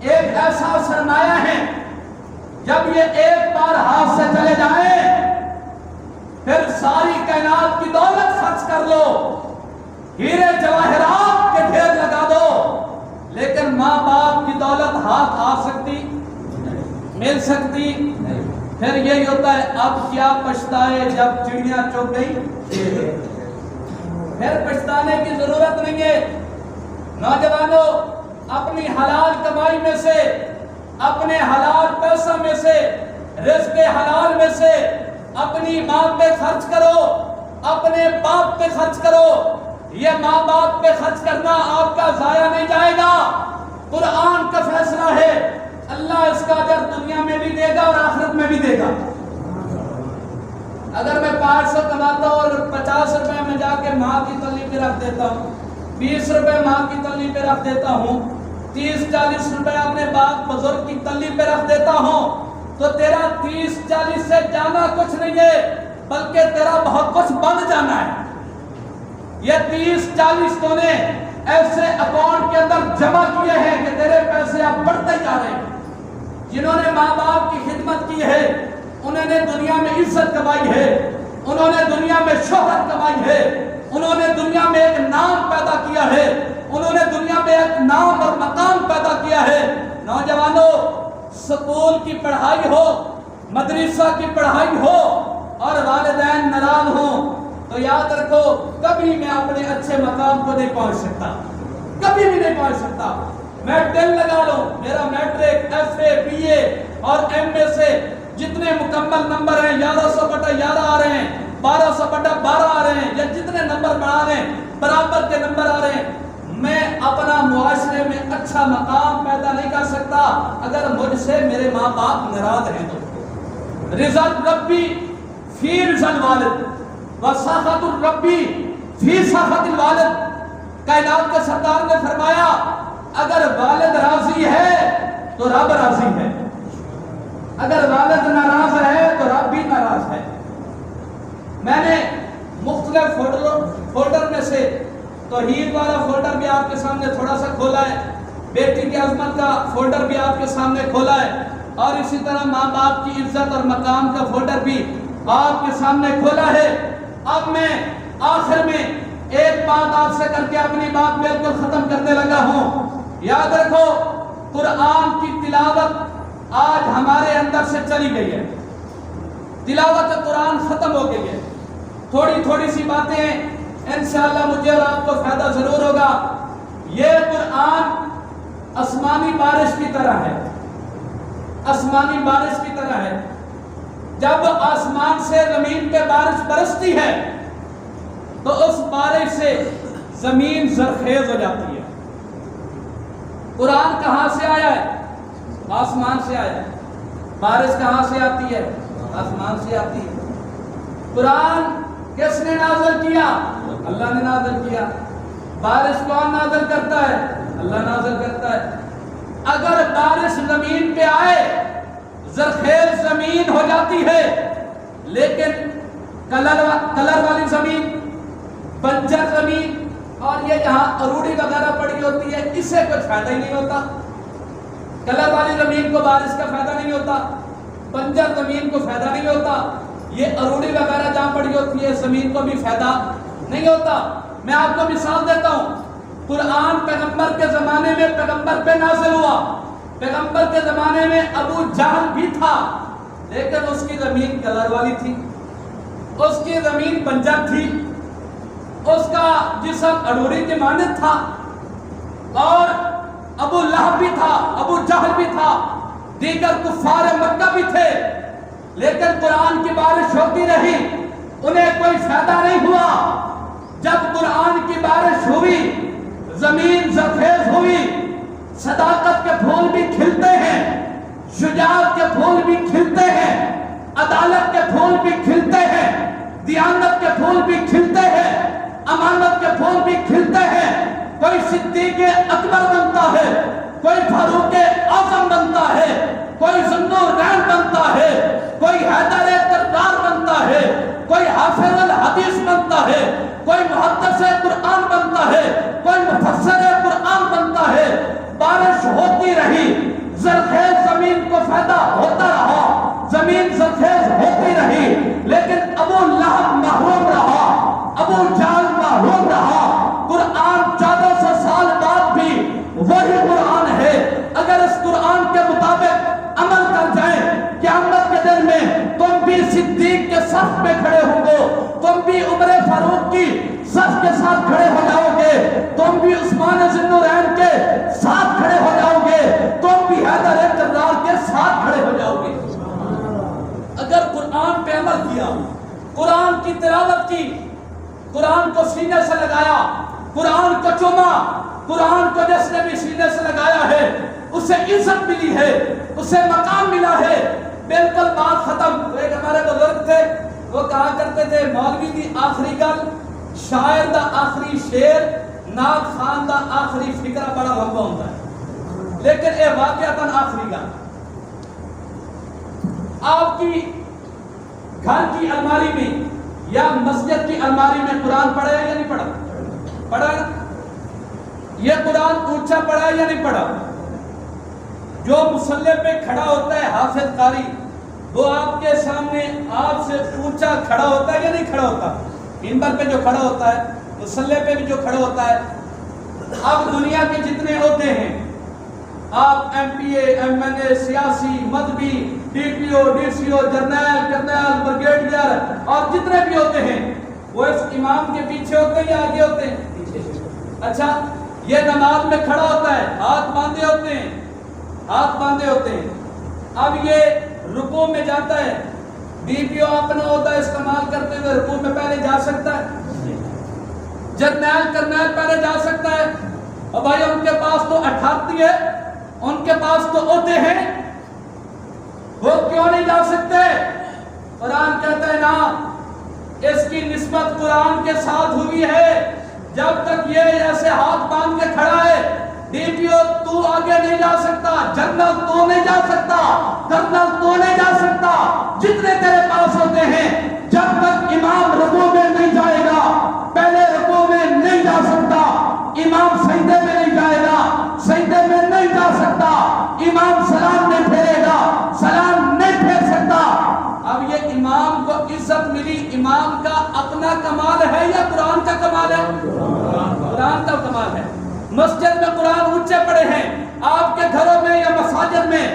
ایک ایسا سرمایہ ہے، جب یہ ایک بار ہاتھ سے چلے جائیں پھر ساری کائنات کی دولت خرچ کر لو، ہیرے جواہرات کے ڈھیر لگا دو، لیکن ماں باپ کی دولت ہاتھ آ سکتی، مل سکتی؟ پھر یہی ہوتا ہے اب کیا پچھتائے جب چڑیاں چگ گئی، پھر پچھتانے کی ضرورت نہیں ہے۔ نوجوانوں اپنی حلال کمائی میں سے، اپنے حلال پیسہ میں سے، رزق حلال میں سے اپنی ماں پہ خرچ کرو، اپنے باپ پہ خرچ کرو۔ یہ ماں باپ پہ خرچ کرنا آپ کا ضائع نہیں جائے گا، قرآن کا فیصلہ ہے، اللہ اس کا اجر دنیا میں بھی دے گا اور آخرت میں بھی دے گا۔ اگر میں 500 کماتا ہوں اور 50 روپے میں جا کے ماں کی تلی پہ رکھ دیتا ہوں، 20 روپے ماں کی تلی پہ رکھ دیتا ہوں، 30-40 روپے اپنے باپ بزرگ کی تلی پہ رکھ دیتا ہوں، تو تیرا 30-40 سے جانا کچھ نہیں ہے، بلکہ تیرا بہت کچھ بن جانا ہے۔ یہ 30-40 تو نے ایسے اکاؤنٹ کے اندر جمع کیے ہیں کہ تیرے پیسے اب بڑھتے جا رہے ہیں۔ جنہوں نے ماں باپ کی خدمت کی ہے انہوں نے دنیا میں عزت کمائی ہے، انہوں نے دنیا میں شہرت کمائی ہے، انہوں نے دنیا میں ایک نام پیدا کیا ہے، انہوں نے دنیا میں ایک نام اور مقام پیدا کیا ہے۔ نوجوانوں، سکول کی پڑھائی ہو، مدرسہ کی پڑھائی ہو اور والدین ناراض ہوں تو یاد رکھو کبھی میں اپنے اچھے مقام کو نہیں پہنچ سکتا، کبھی بھی نہیں پہنچ سکتا۔ میں دل لگا لوں، میرا میٹرک، ایف اے، بی اے اور ایم اے سے جتنے مکمل نمبر ہیں 1100/11 آ رہے ہیں، 1200/12 آ رہے ہیں، یا جتنے نمبر بڑھا رہے ہیں برابر کے نمبر آ رہے ہیں، میں اپنا معاشرے میں اچھا مقام پیدا نہیں کر سکتا اگر مجھ سے میرے ماں باپ ناراض ہیں تو۔ رزق ربی فی رضا الوالد وسخط الربی فی سخط الوالد۔ کائنات کے سردار نے فرمایا اگر والد راضی ہے تو رب راضی ہے، اگر والد ناراض ہے تو رب بھی ناراض ہے۔ میں نے مختلف فولڈر میں سے توحید والا فولڈر بھی آپ کے سامنے تھوڑا سا کھولا ہے، بیٹی کی عظمت کا فولڈر بھی آپ کے سامنے کھولا ہے، اور اسی طرح ماں باپ کی عزت اور مقام کا فولڈر بھی آپ کے سامنے کھولا ہے۔ اب میں آخر میں ایک بات آپ سے کر کے اپنی بات بالکل ختم کرنے لگا ہوں۔ یاد رکھو قرآن کی تلاوت آج ہمارے اندر سے چلی گئی ہے، تلاوت قرآن ختم ہو گئی ہے۔ تھوڑی تھوڑی سی باتیں انشاءاللہ مجھے اور آپ کو فائدہ ضرور ہوگا۔ یہ قرآن آسمانی بارش کی طرح ہے، آسمانی بارش کی طرح ہے۔ جب آسمان سے زمین پہ بارش برستی ہے تو اس بارش سے زمین زرخیز ہو جاتی ہے۔ قرآن کہاں سے آیا ہے؟ آسمان سے آیا ہے۔ بارش کہاں سے آتی ہے؟ آسمان سے آتی ہے۔ قرآن کس نے نازل کیا؟ اللہ نے نازل کیا۔ بارش کون نازل کرتا ہے؟ اللہ نازل کرتا ہے۔ اگر بارش زمین پہ آئے زرخیز زمین ہو جاتی ہے، لیکن کلر والی زمین، بنجر زمین اور یہ جہاں اروڑی وغیرہ پڑی ہوتی ہے اسے کچھ فائدہ ہی نہیں ہوتا۔ کلر والی زمین کو بارش کا فائدہ نہیں ہوتا، بنجر زمین کو فائدہ نہیں ہوتا، یہ اروڑی وغیرہ جہاں پڑی ہوتی ہے زمین کو بھی فائدہ نہیں ہوتا۔ میں آپ کو مثال دیتا ہوں، قرآن پیغمبر کے زمانے میں پیغمبر پہ نازل ہوا، پیغمبر کے زمانے میں ابو جہل بھی تھا، لیکن اس کی زمین کلر والی تھی، اس کی زمین بنجر تھی، اس کا جسم اڈوری کے مانند تھا، اور ابو لہب بھی تھا، ابو جہل بھی تھا، دیگر کفار مکہ بھی تھے، لیکن قرآن کی بارش ہوتی رہی، انہیں کوئی فائدہ نہیں ہوا۔ جب قرآن کی بارش ہوئی زمین زرخیز ہوئی، صداقت کے پھول بھی کھلتے ہیں، شجاعت کے پھول بھی کھلتے ہیں، عدالت کے پھول بھی کھلتے ہیں، دیانت کے پھول بھی کھلتے ہیں، امانت کے پھول بھی کھلتے ہیں۔ کوئی صدیق اکبر بنتا ہے، کوئی فاروق اعظم بنتا ہے، کوئی ذوالنورین بنتا ہے، کوئی حیدر کرار بنتا ہے، کوئی حافظ الحدیث بنتا ہے، کوئی محدث قرآن بنتا ہے، کوئی مفسر قرآن بنتا ہے۔ بارش ہوتی رہی، زرخیز زمین کو فائدہ ہوتا رہا، زمین زرخیز ہوتی رہی، لیکن ابو لہب محروم رہا، ابو جہل محروم رہا۔ قرآن 1400 سال بعد بھی وہی قرآن ہے۔ اگر اس قرآن کے مطابق عمل کر جائیں، قیامت کے دن میں تم بھی صدیق کے صف میں کھڑے ہوں گے، تم بھی عمر فاروق کی صف کے ساتھ کھڑے ہو جاؤ گے، تم بھی عثمان ذوالنورین کے ساتھ کھڑے ہو جاؤ گے، تم بھی حیدر کرار کے ساتھ کھڑے ہو جاؤ گے۔ اگر قرآن پہ عمل کیا، قرآن کی تلاوت کی، قرآن کو سینے سے لگایا، قرآن کو چوما، قرآن کو جس نے بھی سینے سے لگایا ہے اسے عزت ملی ہے، اسے مقام ملا ہے۔ بالکل بات ختم۔ ایک ہمارے بزرگ تھے وہ کہا کرتے تھے مولوی دی آخری گل، شاعر دا آخری شعر، نعت خان دا آخری فکرہ بڑا لمبا ہوتا ہے، لیکن اے واقعتاً آخری گل۔ آپ کی گھر کی الماری میں یا مسجد کی الماری میں قرآن پڑھا ہے یا نہیں پڑھا؟ پڑھا ہے؟ یہ قرآن اونچا پڑھا ہے یا نہیں پڑھا؟ جو مصلی پہ کھڑا ہوتا ہے حافظ قاری، وہ آپ کے سامنے آپ سے اونچا کھڑا ہوتا ہے یا نہیں کھڑا ہوتا؟ منبر پہ جو کھڑا ہوتا ہے، مصلی پہ بھی جو کھڑا ہوتا ہے۔ اب دنیا کے جتنے عہدے ہیں، آپ ایم پی اے، ایم این اے، سیاسی، مذہبی، ڈی پی او، ڈی سی او، جرنیل، بریگیڈیئر اور جتنے بھی ہوتے ہیں، وہ اس امام کے پیچھے ہوتے ہیں یا آگے ہوتے ہیں؟ اچھا، یہ نماز میں کھڑا ہوتا ہے، ہاتھ باندھے ہوتے ہیں، ہاتھ باندھے ہوتے ہیں۔ اب یہ رکوع میں جاتا ہے، ڈی پی او اپنا عہدہ استعمال کرتے ہوئے رکوع میں پہلے جا سکتا ہے؟ جرنیل کرنیل پہلے جا سکتا ہے؟ اور بھائی ان کے پاس تو اٹھارتی ہے، ان کے پاس تو عہدے ہیں، وہ کیوں نہیں جا سکتے؟ قرآن کہتا ہے نا، اس کی نسبت قرآن کے ساتھ ہوئی ہے۔ جب تک یہ ایسے ہاتھ باندھ کے کھڑا ہے، ڈی پی او تو آگے نہیں جا سکتا، جنرل تو نہیں جا سکتا، کرنل تو نہیں جا سکتا، جتنے تیرے پاس ہوتے ہیں، جب تک امام رکوع میں نہیں جائے گا، پہلے رکوع میں نہیں جا سکتا، امام سجدے میں نہیں جائے گا، سجدے میں نہیں جا سکتا، امام سلام نہیں پھیرے گا، سلام نہیں پھیر سکتا۔ اب یہ امام کو عزت ملی، امام کا اپنا کمال ہے یا قرآن کا کمال ہے؟ قرآن کا کمال ہے۔ مسجد میں قرآن اونچے پڑے ہیں، آپ کے گھروں میں یا مساجد میں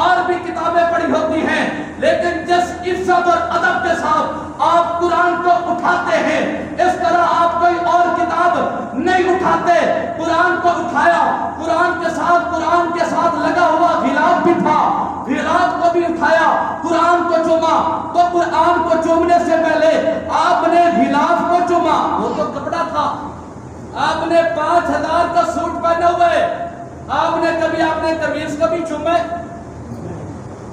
اور بھی کتابیں پڑھی ہوتی ہیں، لیکن جس عزت اور ادب کے ساتھ آپ قرآن کو اٹھاتے ہیں، اس طرح آپ کوئی اور کتاب نہیں اٹھاتے۔ قرآن کو اٹھایا، قرآن کے ساتھ لگا ہوا غلاف بھی تھا، غلاف کو بھی اٹھایا، قرآن کو چوما، تو قرآن کو چومنے سے پہلے آپ نے غلاف کو چوما، وہ تو کپڑا تھا۔ آپ نے 5000 کا سوٹ پہنا ہوا ہے، آپ نے کبھی اپنے قمیص کو بھی چومے؟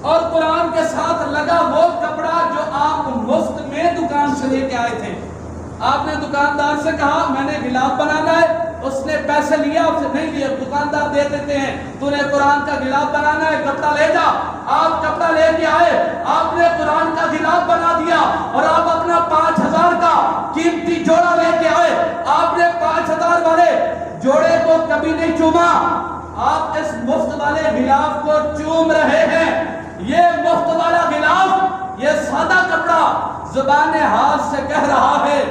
اور قرآن کے ساتھ لگا وہ کپڑا جو آپ مفت میں دکان سے لے کے آئے تھے، آپ نے دکاندار سے کہا میں نے غلاف بنانا ہے، اس نے پیسے لیا، آپ سے نہیں لیے، دکاندار دے دیتے ہیں، تو نے قرآن کا غلاف بنانا ہے، کپڑا لے جا۔ آپ کپڑا لے کے آئے، آپ نے قرآن کا غلاف بنا دیا، اور آپ اپنا 5000 کا قیمتی جوڑا لے کے آئے، آپ نے 5000 والے جوڑے کو کبھی نہیں چوما، آپ اس مفت والے غلاف کو چوم رہے ہیں۔ یہ مفت والا غلاف، یہ سادہ کپڑا زبان حال سے کہہ رہا ہے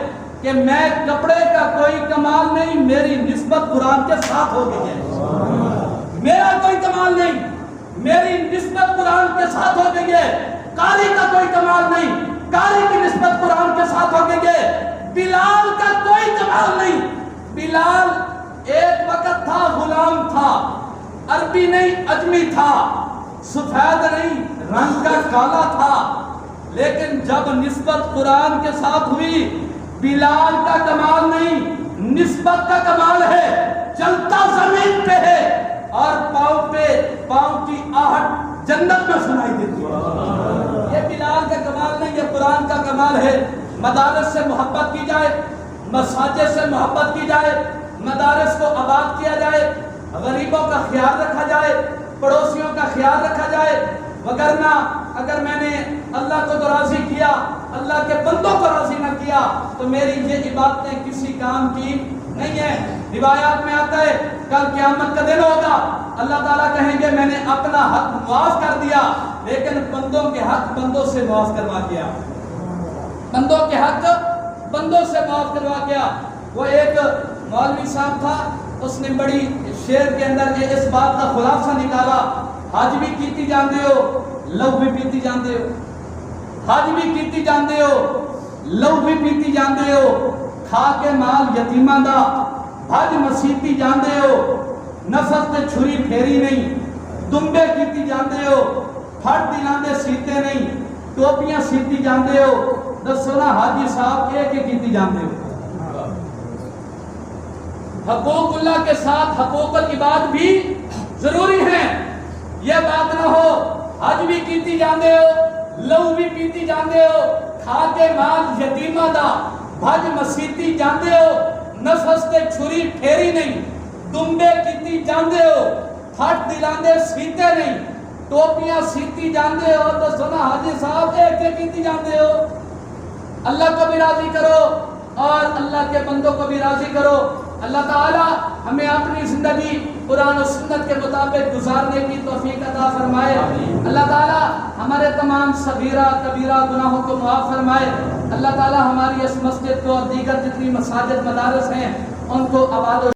کہ میں کپڑے کا کوئی کمال نہیں، میری نسبت قرآن کے ساتھ ہو گئی ہے، میرا کوئی کمال نہیں، میری نسبت قرآن کے ساتھ ہو گئی ہے۔ قاری کا کوئی کمال نہیں، قاری کی نسبت قرآن کے ساتھ ہو گئی ہے۔ بلال کا کوئی کمال نہیں، بلال ایک وقت تھا، غلام تھا، عربی نہیں اجمی تھا، سفید نہیں رنگ کا کالا تھا، لیکن جب نسبت قرآن کے ساتھ ہوئی، بلال کا کمال نہیں، نسبت کا کمال ہے، چلتا زمین پہ ہے اور پاؤں کی آہٹ جنت میں سنائی دیتی ہے۔ یہ بلال کا کمال نہیں، یہ قرآن کا کمال ہے۔ مدارس سے محبت کی جائے، مساجد سے محبت کی جائے، مدارس کو آباد کیا جائے، غریبوں کا خیال رکھا جائے، پڑوسیوں کا خیال رکھا جائے، وگرنہ اگر میں نے اللہ کو تو راضی کیا، اللہ کے بندوں کو راضی نہ کیا، تو میری یہ عبادتیں کسی کام کی نہیں ہے۔ روایات میں آتا ہے کل قیامت کا دن ہوگا، اللہ تعالیٰ کہیں گے میں نے اپنا حق معاف کر دیا، لیکن بندوں کے حق بندوں سے معاف کروا دیا، بندوں کے حق بندوں سے معاف کروا دیا۔ وہ ایک مولوی صاحب تھا، اس نے بڑی شعر کے اندر اس بات کا خلاصہ نکالا، حج بھی کیتی جاندے ہو، لو بھی پیتی جاندے ہو، حج بھی کیتی جاندے ہو، لو بھی پیتی جاندے ہو، کھا کے مال یتیماں دا حج مسیتی جاندے ہو، نفس تے چھری پھیری نہیں، دمبے کیتی جاندے ہو، پھڑ دلاندے سیتے نہیں، ٹوپیاں سیتی جاندے ہو، دسو نا حاجی صاحب ایک ہی کیتی جاندے ہو۔ حقوق اللہ کے ساتھ حقوق العباد بھی ضروری ہیں، یہ بات نہ ہو حج بھی کیتی جاندے ہو، لہو بھی پیتی جاندے ہو، کھا کے مال یتیمہ دا بھج مسیتی جاندے ہو، نفس تے چھری پھیری نہیں، دمبے کیتی جاندے ہو، پھٹ دلاندے سیتے نہیں، ٹوپیاں سیتی جاندے ہو، تو سنا حاجی صاحب ایک کیتی جاندے ہو۔ اللہ کو بھی راضی کرو اور اللہ کے بندوں کو بھی راضی کرو۔ اللہ تعالی ہمیں اپنی زندگی قرآن و سنت کے مطابق گزارنے کی توفیق عطا فرمائے۔ اللہ تعالی ہمارے تمام صغیرہ کبیرہ گناہوں کو معاف فرمائے۔ اللہ تعالی ہماری اس مسجد کو اور دیگر جتنی مساجد مدارس ہیں ان کو آباد و